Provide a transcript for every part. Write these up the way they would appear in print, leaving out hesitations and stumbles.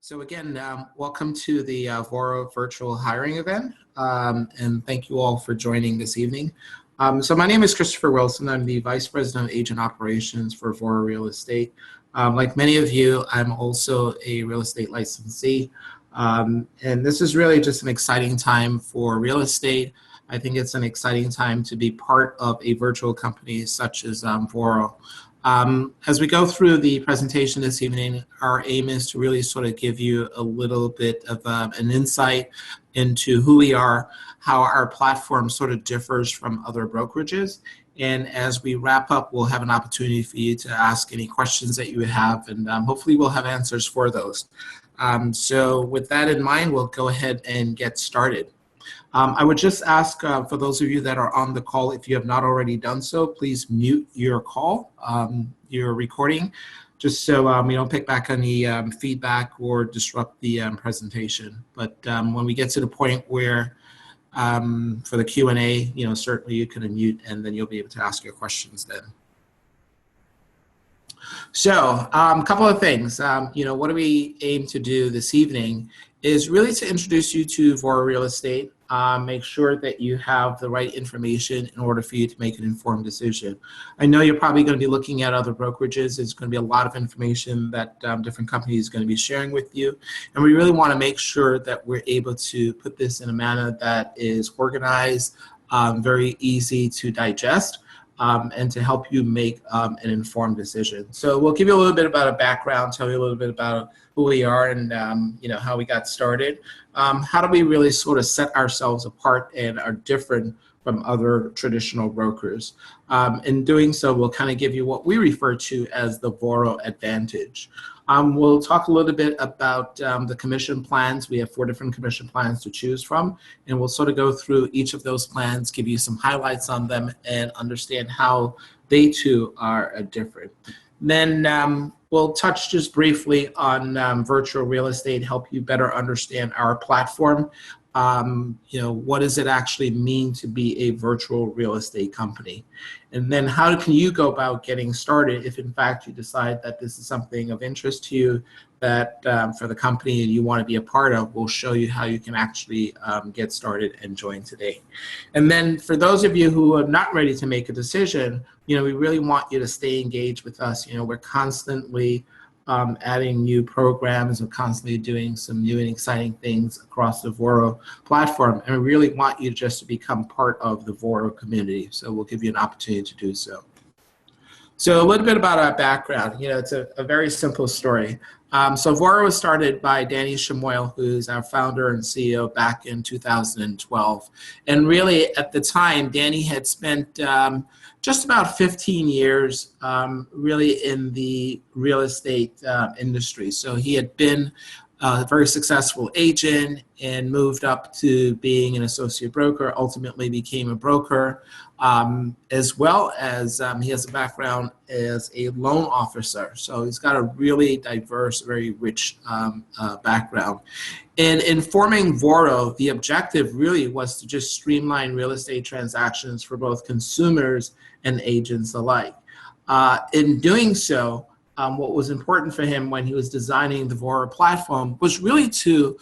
So again, welcome to the Voro virtual hiring event, and thank you all for joining this evening. So my name is Christopher Wilson. I'm the Vice President of Agent Operations for Voro Real Estate. Like many of you, I'm also a real estate licensee, and this is really just an exciting time for real estate. I think it's an exciting time to be part of a virtual company such as Voro. As we go through the presentation this evening, our aim is to really sort of give you a little bit of an insight into who we are, how our platform sort of differs from other brokerages. And as we wrap up, we'll have an opportunity for you to ask any questions that you would have, and hopefully we'll have answers for those. So with that in mind, we'll go ahead and get started. I would just ask for those of you that are on the call, if you have not already done so, please mute your call, your recording, just so we don't pick back any feedback or disrupt the presentation. But when we get to the point where for the Q&A, certainly you can unmute and then you'll be able to ask your questions then. So a couple of things, what do we aim to do this evening is really to introduce you to Voro Real Estate, make sure that you have the right information in order for you to make an informed decision. I know you're probably going to be looking at other brokerages. There's going to be a lot of information that different companies are going to be sharing with you. And we really want to make sure that we're able to put this in a manner that is organized, very easy to digest, and to help you make an informed decision. So we'll give you a little bit about a background, tell you a little bit about who we are and how we got started. How do we really sort of set ourselves apart and are different from other traditional brokers? In doing so, we'll kind of give you what we refer to as the Voro advantage. We'll talk a little bit about the commission plans. We have 4 different commission plans to choose from, and we'll sort of go through each of those plans, give you some highlights on them, and understand how they too are different. Then we'll touch just briefly on virtual real estate, help you better understand our platform. What does it actually mean to be a virtual real estate company? And then how can you go about getting started if in fact you decide that this is something of interest to you, that for the company and you want to be a part of. We'll show you how you can actually get started and join today. And then for those of you who are not ready to make a decision, we really want you to stay engaged with us. We're constantly adding new programs and constantly doing some new and exciting things across the Voro platform. And we really want you just to become part of the Voro community. So we'll give you an opportunity to do so. So a little bit about our background. It's a very simple story. So Voro was started by Danny Chamoil, who's our founder and CEO, back in 2012. And really at the time, Danny had spent just about 15 years really in the real estate industry. So he had been a very successful agent and moved up to being an associate broker, ultimately became a broker, as well as he has a background as a loan officer. So he's got a really diverse, very rich background. And in forming Voro, the objective really was to just streamline real estate transactions for both consumers and agents alike. In doing so, what was important for him when he was designing the Voro platform was really to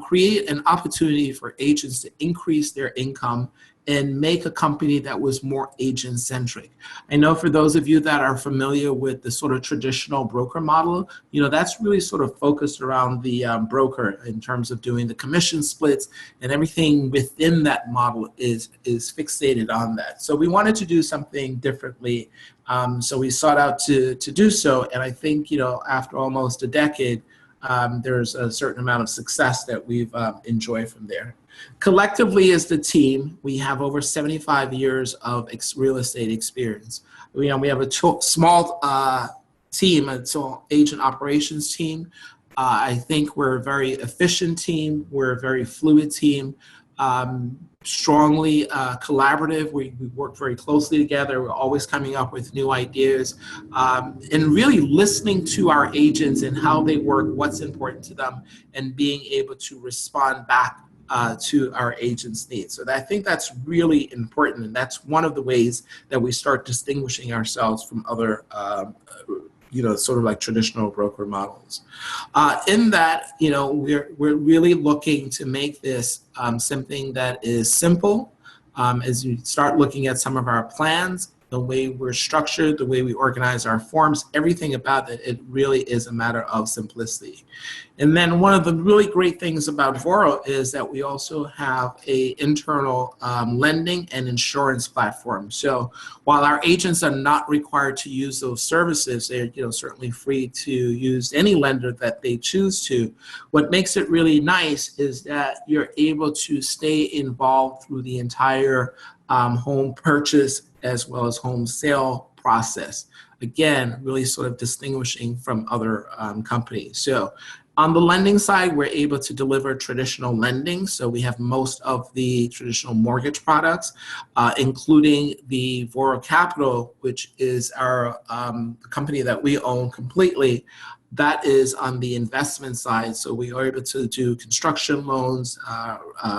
create an opportunity for agents to increase their income and make a company that was more agent-centric. I know for those of you that are familiar with the sort of traditional broker model, that's really sort of focused around the broker in terms of doing the commission splits, and everything within that model is fixated on that. So we wanted to do something differently. So we sought out to do so, and I think after almost a decade, there's a certain amount of success that we've enjoyed from there. Collectively as the team, we have over 75 years of real estate experience. We have a small team, it's an agent operations team. I think we're a very efficient team. We're a very fluid team. Strongly collaborative. We work very closely together. We're always coming up with new ideas and really listening to our agents and how they work, what's important to them, and being able to respond back to our agents' needs. So I think that's really important, and that's one of the ways that we start distinguishing ourselves from other sort of like traditional broker models. In that, we're really looking to make this something that is simple. As you start looking at some of our plans, the way we're structured, the way we organize our forms, everything about it, it really is a matter of simplicity. And then one of the really great things about Voro is that we also have a internal lending and insurance platform. So while our agents are not required to use those services, they're certainly free to use any lender that they choose to. What makes it really nice is that you're able to stay involved through the entire home purchase as well as home sale process. Again, really sort of distinguishing from other companies. So on the lending side, we're able to deliver traditional lending. So we have most of the traditional mortgage products, including the Voro Capital, which is our company that we own completely. That is on the investment side. So we are able to do construction loans,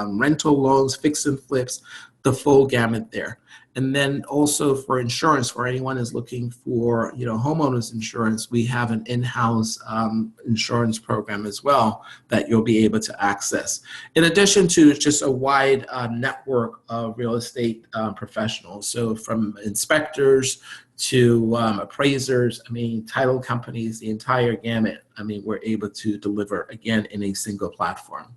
rental loans, fix and flips, the full gamut there. And then also for insurance, for anyone who's looking for homeowners insurance, we have an in-house insurance program as well that you'll be able to access. In addition to just a wide network of real estate professionals, so from inspectors to appraisers, title companies, the entire gamut. We're able to deliver again in a single platform.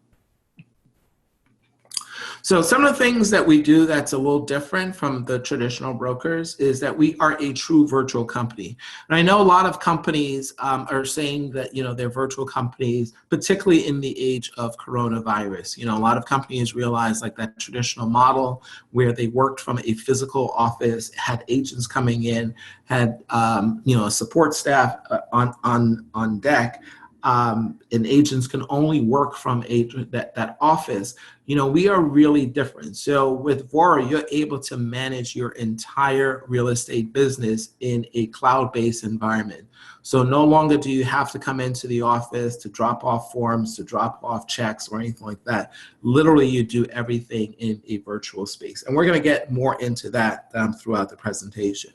So some of the things that we do that's a little different from the traditional brokers is that we are a true virtual company. And I know a lot of companies are saying that, they're virtual companies, particularly in the age of coronavirus. A lot of companies realize like that traditional model where they worked from a physical office, had agents coming in, had, a support staff on deck. And agents can only work from that office. We are really different. So with Voro, you're able to manage your entire real estate business in a cloud-based environment. So no longer do you have to come into the office to drop off forms, to drop off checks or anything like that. Literally, you do everything in a virtual space. And we're going to get more into that throughout the presentation.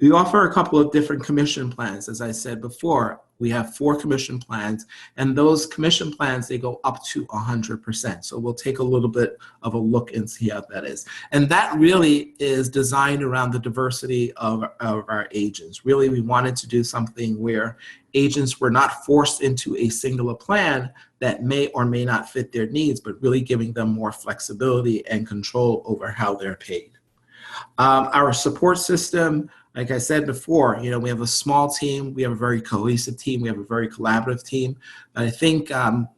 We offer a couple of different commission plans. As I said before, we have 4 commission plans, and those commission plans, they go up to 100%. So we'll take a little bit of a look and see how that is. And that really is designed around the diversity of our agents. Really, we wanted to do something where agents were not forced into a singular plan that may or may not fit their needs, but really giving them more flexibility and control over how they're paid. Our support system, like I said before, we have a small team, we have a very cohesive team, we have a very collaborative team. I think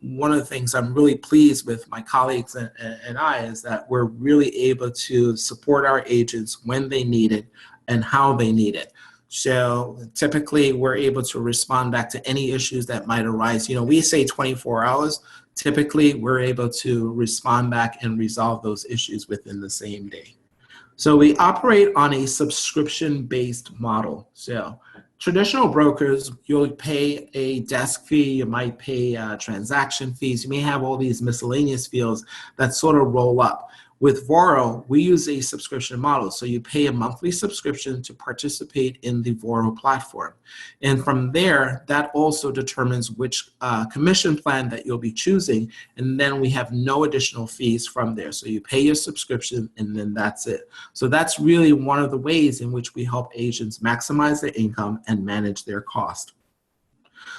one of the things I'm really pleased with my colleagues and I is that we're really able to support our agents when they need it and how they need it. So typically we're able to respond back to any issues that might arise. We say 24 hours. Typically we're able to respond back and resolve those issues within the same day. So we operate on a subscription-based model. So traditional brokers, you'll pay a desk fee, you might pay transaction fees, you may have all these miscellaneous fees that sort of roll up. With Voro, we use a subscription model. So you pay a monthly subscription to participate in the Voro platform. And from there, that also determines which commission plan that you'll be choosing. And then we have no additional fees from there. So you pay your subscription and then that's it. So that's really one of the ways in which we help agents maximize their income and manage their cost.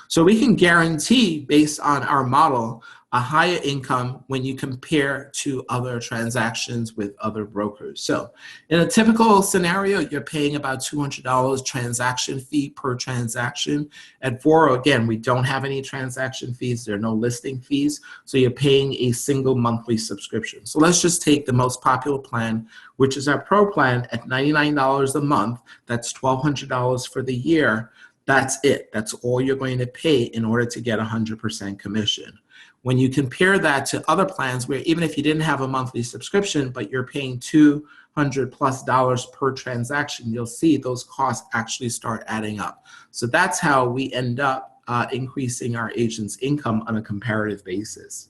So we can guarantee, based on our model, a higher income when you compare to other transactions with other brokers. So in a typical scenario, you're paying about $200 transaction fee per transaction. At Voro, again, we don't have any transaction fees. There are no listing fees. So you're paying a single monthly subscription. So let's just take the most popular plan, which is our Pro plan at $99 a month. That's $1,200 for the year. That's it. That's all you're going to pay in order to get 100% commission. When you compare that to other plans where even if you didn't have a monthly subscription, but you're paying $200+ per transaction, you'll see those costs actually start adding up. So that's how we end up increasing our agents' income on a comparative basis.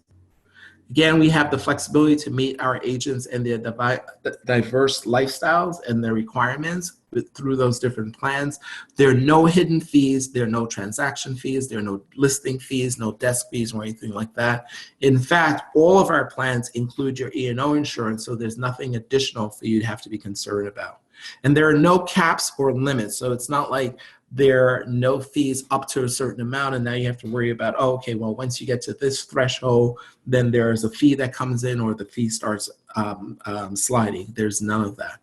Again, we have the flexibility to meet our agents and their diverse lifestyles and their requirements through those different plans. There are no hidden fees, there are no transaction fees, there are no listing fees, no desk fees or anything like that. In fact, all of our plans include your E&O insurance, so there's nothing additional for you to have to be concerned about. And there are no caps or limits, so it's not like there are no fees up to a certain amount and now you have to worry about, oh, okay, well, once you get to this threshold, then there's a fee that comes in or the fee starts sliding. There's none of that.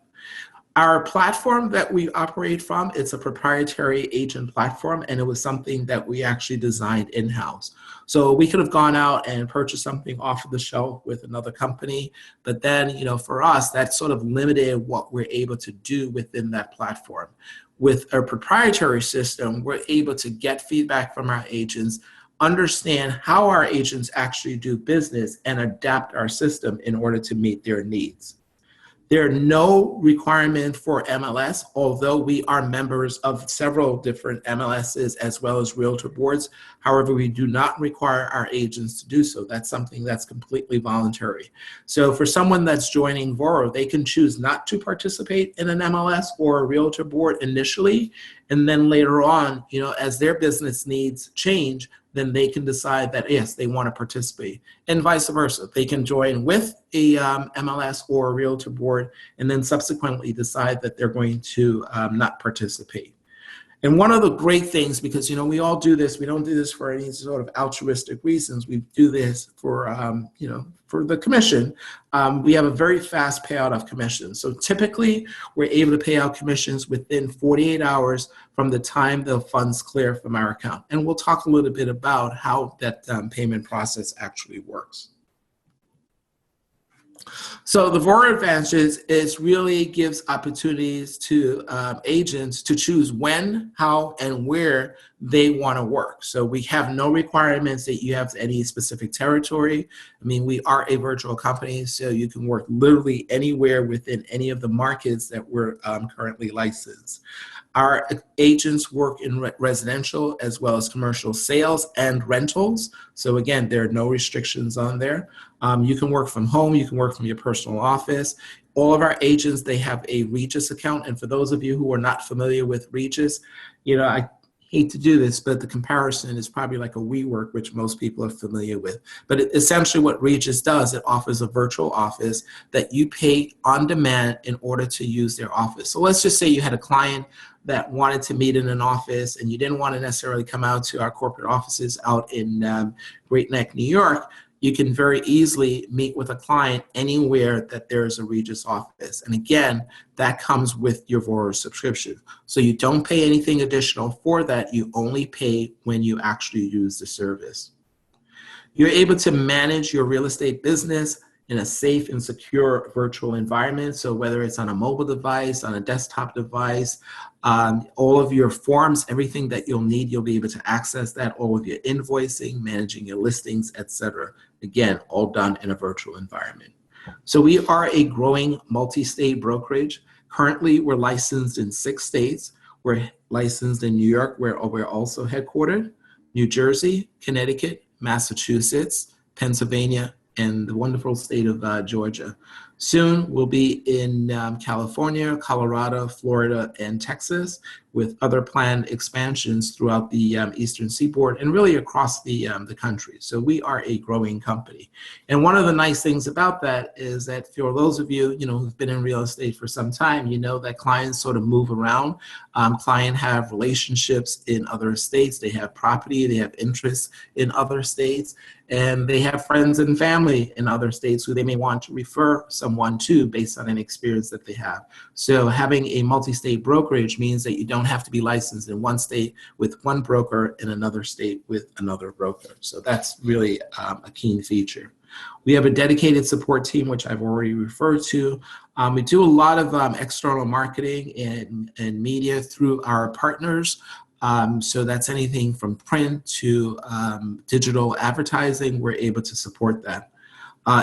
Our platform that we operate from, it's a proprietary agent platform, and it was something that we actually designed in-house. So we could have gone out and purchased something off of the shelf with another company, but then, you know, for us, that sort of limited what we're able to do within that platform. With a proprietary system, we're able to get feedback from our agents, understand how our agents actually do business, and adapt our system in order to meet their needs. There are no requirement for MLS, although we are members of several different MLSs as well as realtor boards. However, we do not require our agents to do so. That's something that's completely voluntary. So for someone that's joining Voro, they can choose not to participate in an MLS or a realtor board initially, and then later on, you know, as their business needs change, then they can decide that, yes, they want to participate, and vice versa. They can join with a MLS or a realtor board and then subsequently decide that they're going to not participate. And one of the great things, because, you know, we all do this, we don't do this for any sort of altruistic reasons. We do this for, you know, for the commission. We have a very fast payout of commissions. So typically, we're able to pay out commissions within 48 hours from the time the funds clear from our account. And we'll talk a little bit about how that payment process actually works. So the Voro Advantages is really gives opportunities to agents to choose when, how, and where they want to work. So we have no requirements that you have any specific territory. I mean, we are a virtual company, so you can work literally anywhere within any of the markets that we're currently licensed. Our agents work in residential as well as commercial sales and rentals. So again, there are no restrictions on there. You can work from home, you can work from your personal office. All of our agents, they have a Regus account. And for those of you who are not familiar with Regus, you know, I hate to do this, but the comparison is probably like a WeWork, which most people are familiar with. But essentially what Regus does, it offers a virtual office that you pay on demand in order to use their office. So let's just say you had a client that wanted to meet in an office and you didn't want to necessarily come out to our corporate offices out in Great Neck, New York. You can very easily meet with a client anywhere that there's a Regus office. And again, that comes with your Voro subscription. So you don't pay anything additional for that. You only pay when you actually use the service. You're able to manage your real estate business in a safe and secure virtual environment. So whether it's on a mobile device, on a desktop device, all of your forms, everything that you'll need, you'll be able to access that, all of your invoicing, managing your listings, etc. Again, all done in a virtual environment. So we are a growing multi-state brokerage. Currently, we're licensed in 6 states. We're licensed in New York, where we're also headquartered, New Jersey, Connecticut, Massachusetts, Pennsylvania, and the wonderful state of Georgia. Soon we'll be in California, Colorado, Florida, and Texas, with other planned expansions throughout the Eastern Seaboard and really across the country. So we are a growing company. And one of the nice things about that is that for those of you, who've been in real estate for some time, you know that clients sort of move around. Clients have relationships in other states. They have property, they have interests in other states, and they have friends and family in other states who they may want to refer someone to based on an experience that they have. So having a multi-state brokerage means that you don't have to be licensed in one state with one broker, in another state with another broker. So that's really a key feature. We have a dedicated support team, which I've already referred to. We do a lot of external marketing and media through our partners. So that's anything from print to digital advertising. We're able to support that.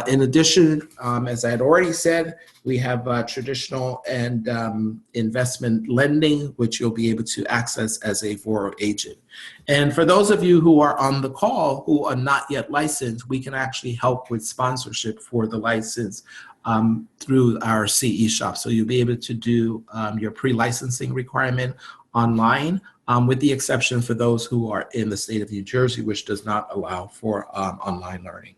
In addition, as I had already said, we have traditional and investment lending, which you'll be able to access as a Voro agent. And for those of you who are on the call who are not yet licensed, we can actually help with sponsorship for the license through our CE shop. So you'll be able to do your pre-licensing requirement online, with the exception for those who are in the state of New Jersey, which does not allow for online learning.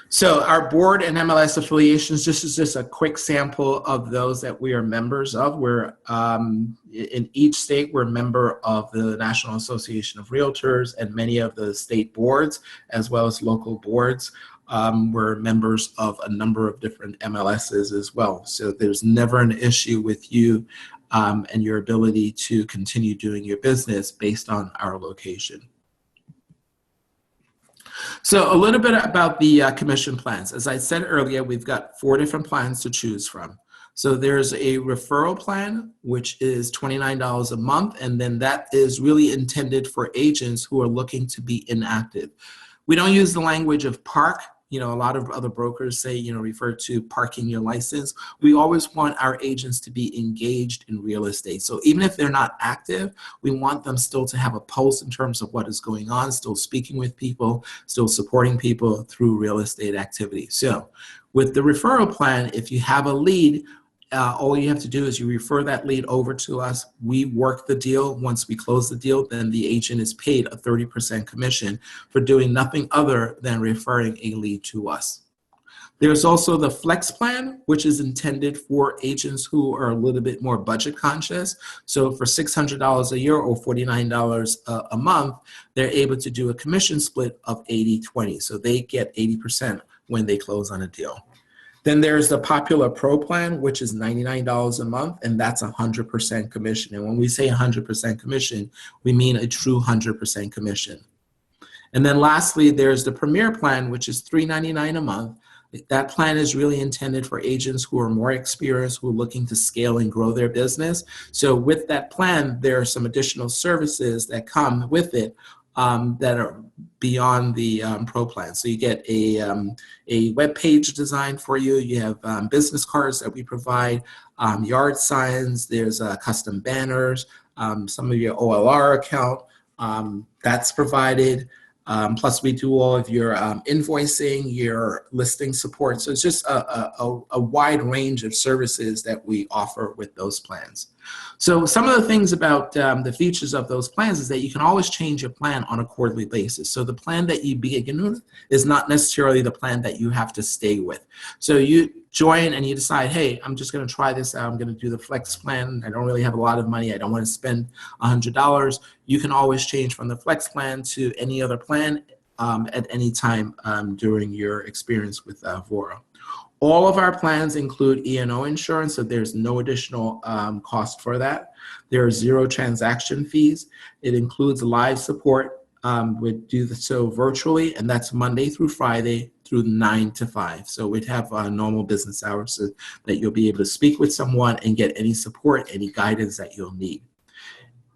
So our board and MLS affiliations, this is just a quick sample of those that we are members of. We're in each state, we're a member of the National Association of Realtors and many of the state boards, as well as local boards. We're members of a number of different MLSs as well. So there's never an issue with you and your ability to continue doing your business based on our location. So a little bit about the commission plans. As I said earlier, we've got 4 different plans to choose from. So there's a referral plan, which is $29 a month, and then that is really intended for agents who are looking to be inactive. We don't use the language of park. You know, a lot of other brokers say, you know, refer to parking your license. We always want our agents to be engaged in real estate. So even if they're not active, we want them still to have a pulse in terms of what is going on, still speaking with people, still supporting people through real estate activity. So with the referral plan, if you have a lead, all you have to do is you refer that lead over to us. We work the deal. Once we close the deal, then the agent is paid a 30% commission for doing nothing other than referring a lead to us. There's also the Flex plan, which is intended for agents who are a little bit more budget conscious. So for $600 a year or $49 a month, they're able to do a commission split of 80-20. So they get 80% when they close on a deal. Then there's the Popular Pro plan, which is $99 a month, and that's 100% commission. And when we say 100% commission, we mean a true 100% commission. And then lastly, there's the Premier plan, which is $399 a month. That plan is really intended for agents who are more experienced, who are looking to scale and grow their business. So with that plan, there are some additional services that come with it that are beyond the pro plan. So you get a web page designed for you. You have business cards that we provide, yard signs. There's custom banners, some of your OLR account that's provided. Plus, we do all of your invoicing, your listing support. So it's just a wide range of services that we offer with those plans. So some of the things about the features of those plans is that you can always change your plan on a quarterly basis. So the plan that you begin with is not necessarily the plan that you have to stay with. So you join and you decide, hey, I'm just going to try this out. I'm going to do the Flex plan. I don't really have a lot of money. I don't want to spend $100. You can always change from the Flex plan to any other plan at any time during your experience with Voro. All of our plans include E&O insurance, so there's no additional cost for that. There are 0 transaction fees. It includes live support. We do so virtually, and that's Monday through Friday through 9 to 5. So we'd have normal business hours so that you'll be able to speak with someone and get any support, any guidance that you'll need.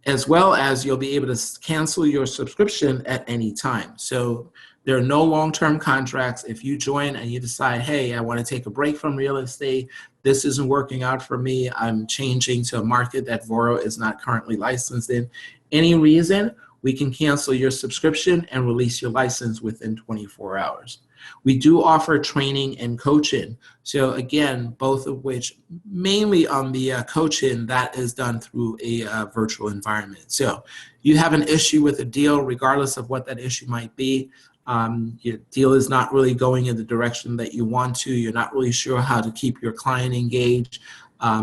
As well as you'll be able to cancel your subscription at any time. So there are no long-term contracts. If you join and you decide, hey, I want to take a break from real estate, this isn't working out for me, I'm changing to a market that Voro is not currently licensed in, any reason, we can cancel your subscription and release your license within 24 hours. We do offer training and coaching. So again, both of which mainly on the coaching that is done through a virtual environment. So you have an issue with a deal, regardless of what that issue might be. Your deal is not really going in the direction that you want to. You're not really sure how to keep your client engaged.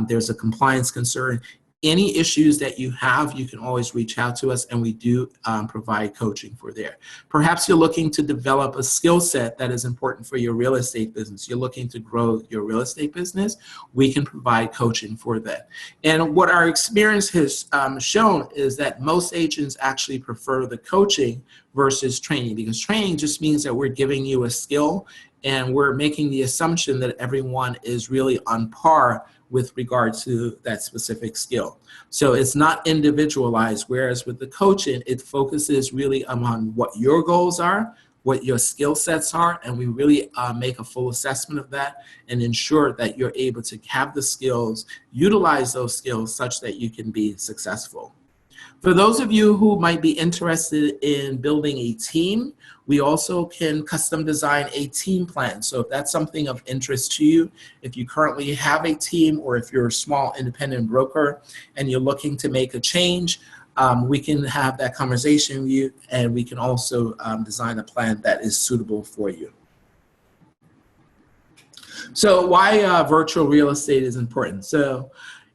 There's a compliance concern. Any issues that you have, you can always reach out to us, and we do provide coaching for there. Perhaps you're looking to develop a skill set that is important for your real estate business. You're looking to grow your real estate business. We can provide coaching for that. And what our experience has shown is that most agents actually prefer the coaching versus training, because training just means that we're giving you a skill and we're making the assumption that everyone is really on par with regard to that specific skill. So it's not individualized, whereas with the coaching, it focuses really on what your goals are, what your skill sets are, and we really make a full assessment of that and ensure that you're able to have the skills, utilize those skills such that you can be successful. For those of you who might be interested in building a team, we also can custom design a team plan. So if that's something of interest to you, if you currently have a team or if you're a small independent broker and you're looking to make a change, we can have that conversation with you, and we can also design a plan that is suitable for you. So why virtual real estate is important. So,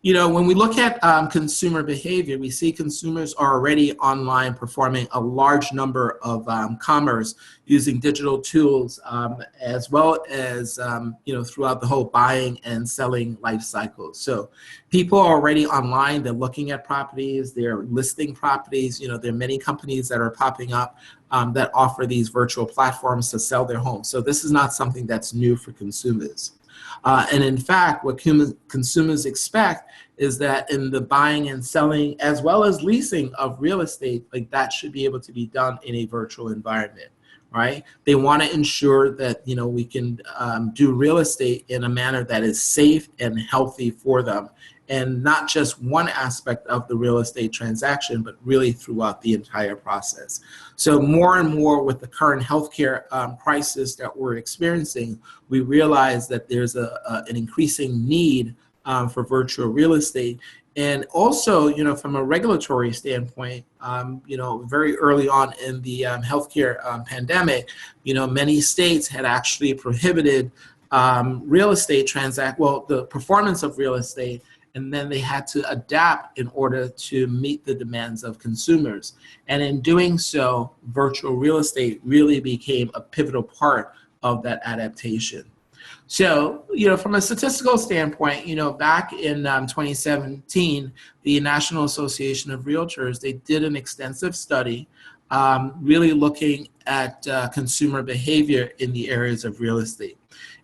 you know, when we look at consumer behavior, we see consumers are already online performing a large number of commerce using digital tools, as well as, you know, throughout the whole buying and selling life cycle. So people are already online, they're looking at properties, they're listing properties. You know, there are many companies that are popping up that offer these virtual platforms to sell their homes. So this is not something that's new for consumers. And in fact, what consumers expect is that in the buying and selling, as well as leasing of real estate, like that should be able to be done in a virtual environment, right? They want to ensure that, you know, we can do real estate in a manner that is safe and healthy for them, and not just one aspect of the real estate transaction, but really throughout the entire process. So more and more with the current healthcare crisis that we're experiencing, we realize that there's an increasing need for virtual real estate. And also, you know, from a regulatory standpoint, you know, very early on in the healthcare pandemic, you know, many states had actually prohibited real estate the performance of real estate, and then they had to adapt in order to meet the demands of consumers. And in doing so, virtual real estate really became a pivotal part of that adaptation. So, you know, from a statistical standpoint, you know, back in 2017, the National Association of Realtors, they did an extensive study really looking at consumer behavior in the areas of real estate.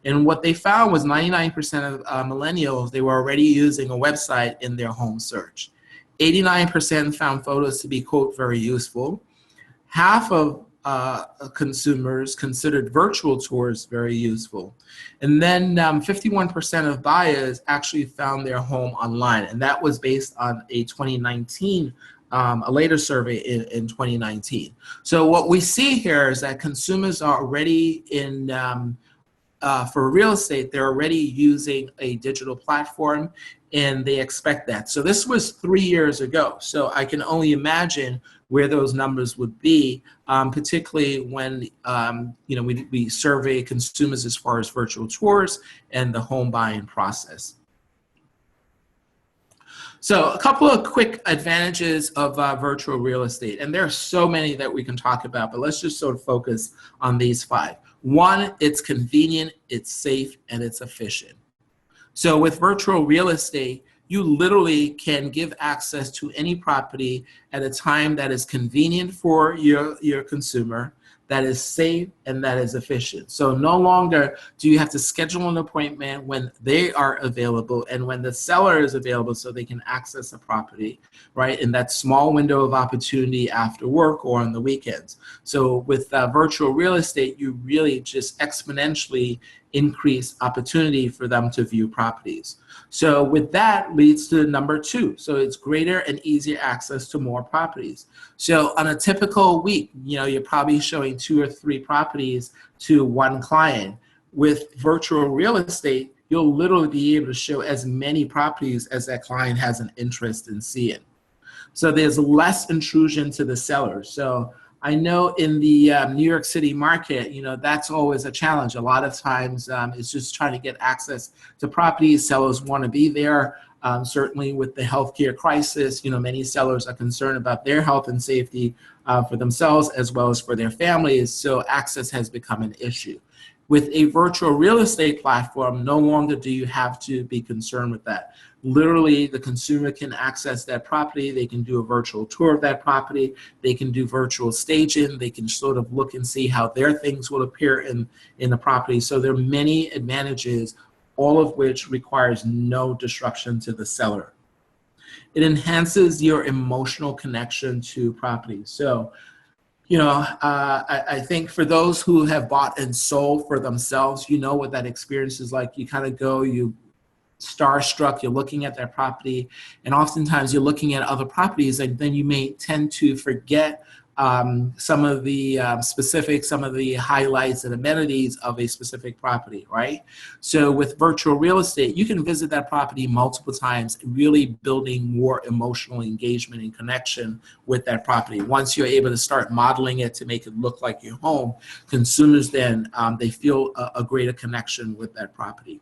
And what they found was 99% of millennials, they were already using a website in their home search. 89% found photos to be, quote, very useful. Half of consumers considered virtual tours very useful. And then 51% of buyers actually found their home online. And that was based on a 2019 a later survey in 2019. So what we see here is that consumers are already for real estate, they're already using a digital platform, and they expect that. So this was 3 years ago. So I can only imagine where those numbers would be, particularly when you know, we survey consumers as far as virtual tours and the home buying process. So a couple of quick advantages of virtual real estate, and there are so many that we can talk about, but let's just sort of focus on these 5. 1, it's convenient, it's safe, and it's efficient. So with virtual real estate, you literally can give access to any property at a time that is convenient for your consumer, that is safe, and that is efficient. So no longer do you have to schedule an appointment when they are available and when the seller is available so they can access a property, right, in that small window of opportunity after work or on the weekends. So with virtual real estate, you really just exponentially increase opportunity for them to view properties. So with that leads to number 2. So it's greater and easier access to more properties. So on a typical week, you know, you're probably showing 2 or 3 properties to one client. With virtual real estate, you'll literally be able to show as many properties as that client has an interest in seeing. So there's less intrusion to the seller. So I know in the New York City market, you know, that's always a challenge. A lot of times it's just trying to get access to properties. Sellers want to be there. Certainly with the healthcare crisis, you know, many sellers are concerned about their health and safety for themselves as well as for their families. So access has become an issue. With a virtual real estate platform, no longer do you have to be concerned with that. Literally, the consumer can access that property. They can do a virtual tour of that property. They can do virtual staging. They can sort of look and see how their things will appear in the property. So there are many advantages, all of which requires no disruption to the seller. It enhances your emotional connection to property. So I think for those who have bought and sold for themselves, you know what that experience is like. You kind of go, you starstruck, you're looking at their property, and oftentimes you're looking at other properties, and then you may tend to forget some of the specifics, some of the highlights and amenities of a specific property, right? So with virtual real estate, you can visit that property multiple times, really building more emotional engagement and connection with that property. Once you're able to start modeling it to make it look like your home, consumers then, they feel a greater connection with that property.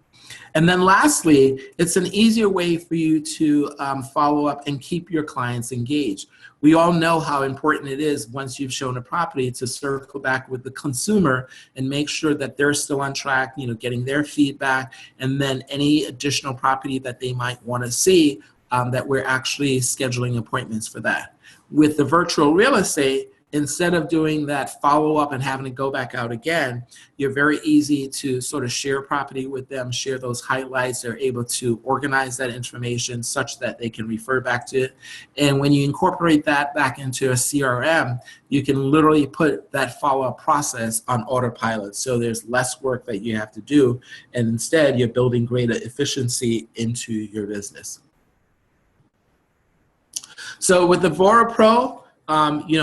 And then lastly, it's an easier way for you to follow up and keep your clients engaged. We all know how important it is once you've shown a property to circle back with the consumer and make sure that they're still on track, getting their feedback, and then any additional property that they might want to see, that we're actually scheduling appointments for that. With the virtual real estate, instead of doing that follow-up and having to go back out again, you're very easy to sort of share property with them, share those highlights. They're able to organize that information such that they can refer back to it. And when you incorporate that back into a CRM, you can literally put that follow-up process on autopilot. So there's less work that you have to do, and instead you're building greater efficiency into your business. So with the Vora Pro,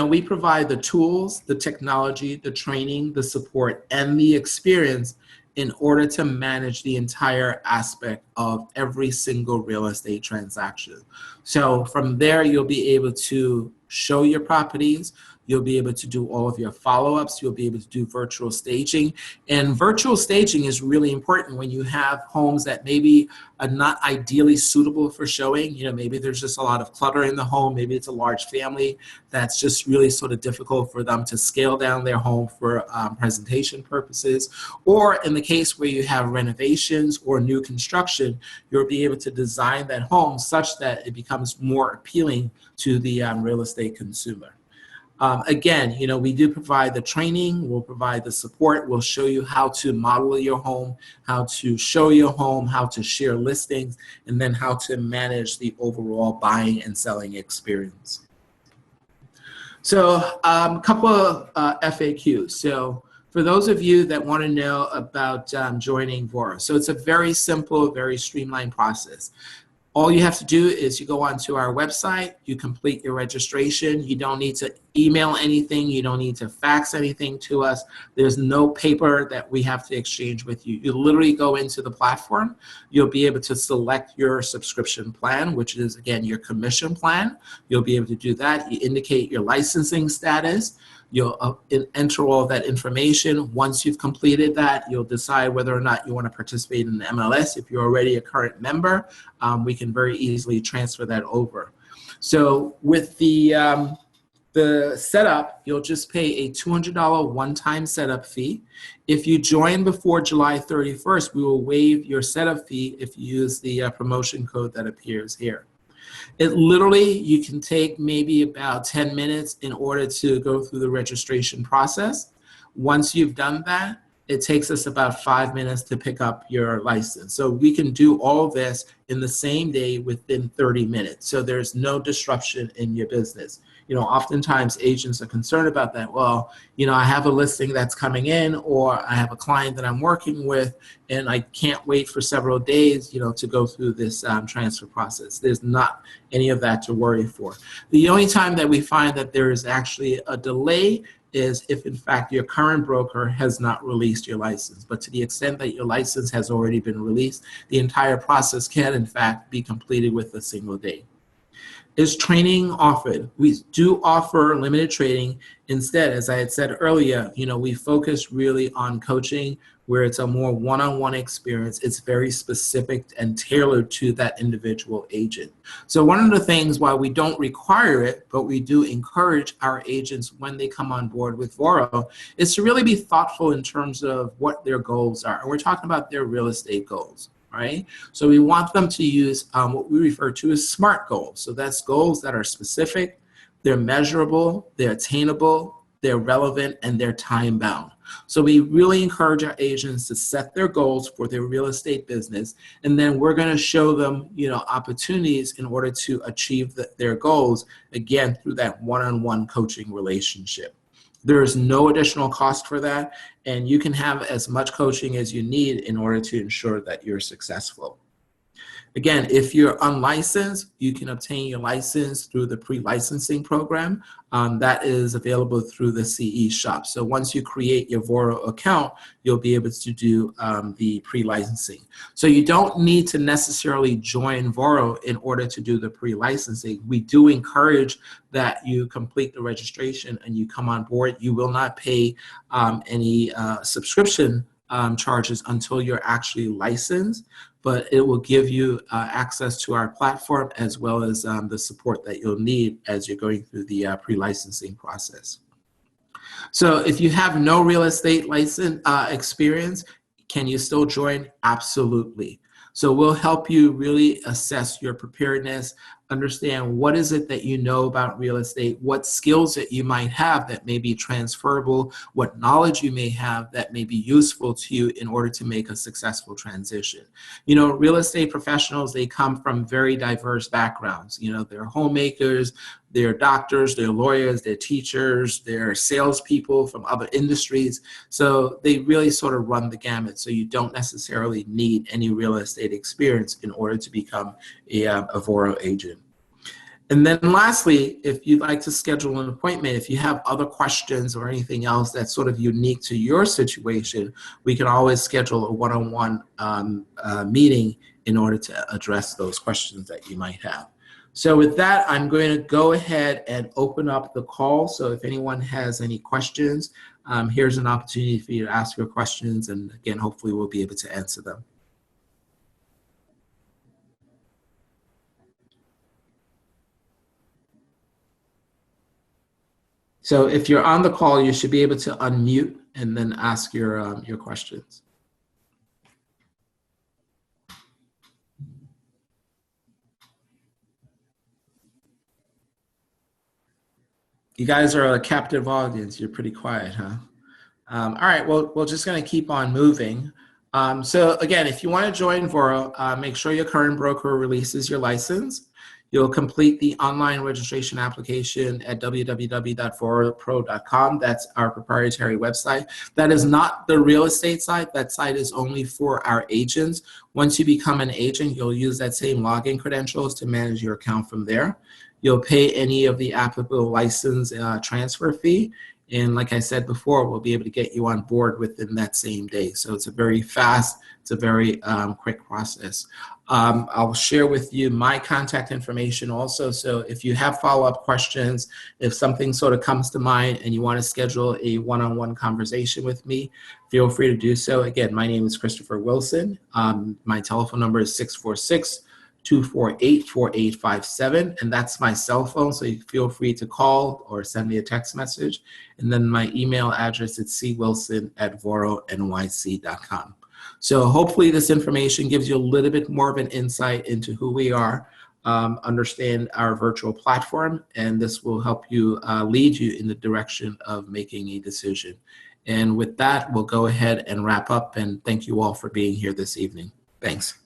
we provide the tools, the technology, the training, the support, and the experience in order to manage the entire aspect of every single real estate transaction. So from there, you'll be able to show your properties. You'll be able to do all of your follow-ups. You'll be able to do virtual staging. And virtual staging is really important when you have homes that maybe are not ideally suitable for showing. Maybe there's just a lot of clutter in the home. Maybe it's a large family that's just really sort of difficult for them to scale down their home for presentation purposes. Or in the case where you have renovations or new construction, you'll be able to design that home such that it becomes more appealing to the real estate consumer. Again, we do provide the training, we'll provide the support, we'll show you how to model your home, how to show your home, how to share listings, and then how to manage the overall buying and selling experience. So a couple of FAQs. So for those of you that want to know about joining Vora, so it's a very simple, very streamlined process. All you have to do is you go onto our website, you complete your registration. You don't need to email anything. You don't need to fax anything to us. There's no paper that we have to exchange with you. You literally go into the platform. You'll be able to select your subscription plan, which is, again, your commission plan. You'll be able to do that. You indicate your licensing status. You'll enter all of that information. Once you've completed that, you'll decide whether or not you want to participate in the MLS. If you're already a current member, we can very easily transfer that over. So with the setup, you'll just pay a $200 one-time setup fee. If you join before July 31st, we will waive your setup fee if you use the promotion code that appears here. It literally, you can take maybe about 10 minutes in order to go through the registration process. Once you've done that, it takes us about 5 minutes to pick up your license. So we can do all this in the same day within 30 minutes. So there's no disruption in your business. Oftentimes agents are concerned about that. Well, I have a listing that's coming in, or I have a client that I'm working with, and I can't wait for several days, to go through this transfer process. There's not any of that to worry for. The only time that we find that there is actually a delay is if, in fact, your current broker has not released your license. But to the extent that your license has already been released, the entire process can, in fact, be completed with a single day. Is training offered? We do offer limited training. Instead, as I had said earlier, we focus really on coaching, where it's a more one-on-one experience. It's very specific and tailored to that individual agent. So one of the things, while we don't require it, but we do encourage our agents when they come on board with Vora, is to really be thoughtful in terms of what their goals are. And we're talking about their real estate goals. Right? So we want them to use what we refer to as SMART goals. So that's goals that are specific, they're measurable, they're attainable, they're relevant, and they're time bound. So we really encourage our agents to set their goals for their real estate business, and then we're going to show them, opportunities in order to achieve their goals, again, through that one-on-one coaching relationship. There is no additional cost for that, and you can have as much coaching as you need in order to ensure that you're successful. Again, if you're unlicensed, you can obtain your license through the pre-licensing program. That is available through the CE shop. So once you create your Voro account, you'll be able to do the pre-licensing. So you don't need to necessarily join Voro in order to do the pre-licensing. We do encourage that you complete the registration and you come on board. You will not pay any subscription charges until you're actually licensed, but it will give you access to our platform as well as the support that you'll need as you're going through the pre-licensing process. So if you have no real estate license experience, can you still join? Absolutely. So we'll help you really assess your preparedness, understand what is it that you know about real estate, what skills that you might have that may be transferable, what knowledge you may have that may be useful to you in order to make a successful transition. You know, real estate professionals, they come from very diverse backgrounds. You know, they're homemakers, they're doctors, they're lawyers, they're teachers, they're salespeople from other industries. So they really sort of run the gamut. So you don't necessarily need any real estate experience in order to become a Voro agent. And then lastly, if you'd like to schedule an appointment, if you have other questions or anything else that's sort of unique to your situation, we can always schedule a one-on-one meeting in order to address those questions that you might have. So with that, I'm going to go ahead and open up the call. So if anyone has any questions, here's an opportunity for you to ask your questions. And again, hopefully we'll be able to answer them. So if you're on the call, you should be able to unmute and then ask your questions. You guys are a captive audience. You're pretty quiet, huh? All right, well, we're just going to keep on moving. So again, if you want to join Voro, make sure your current broker releases your license. You'll complete the online registration application at www.voropro.com. That's our proprietary website. That is not the real estate site. That site is only for our agents. Once you become an agent, you'll use that same login credentials to manage your account from there. You'll pay any of the applicable license transfer fee. And like I said before, we'll be able to get you on board within that same day. So it's a very fast, it's a very quick process. I'll share with you my contact information also. So if you have follow-up questions, if something sort of comes to mind and you want to schedule a one-on-one conversation with me, feel free to do so. Again, my name is Christopher Wilson. My telephone number is 646-248-4857, and that's my cell phone, so you feel free to call or send me a text message. And then my email address is cwilson@voronyc.com. So hopefully this information gives you a little bit more of an insight into who we are, understand our virtual platform, and this will help you lead you in the direction of making a decision. And with that, we'll go ahead and wrap up, and thank you all for being here this evening. Thanks.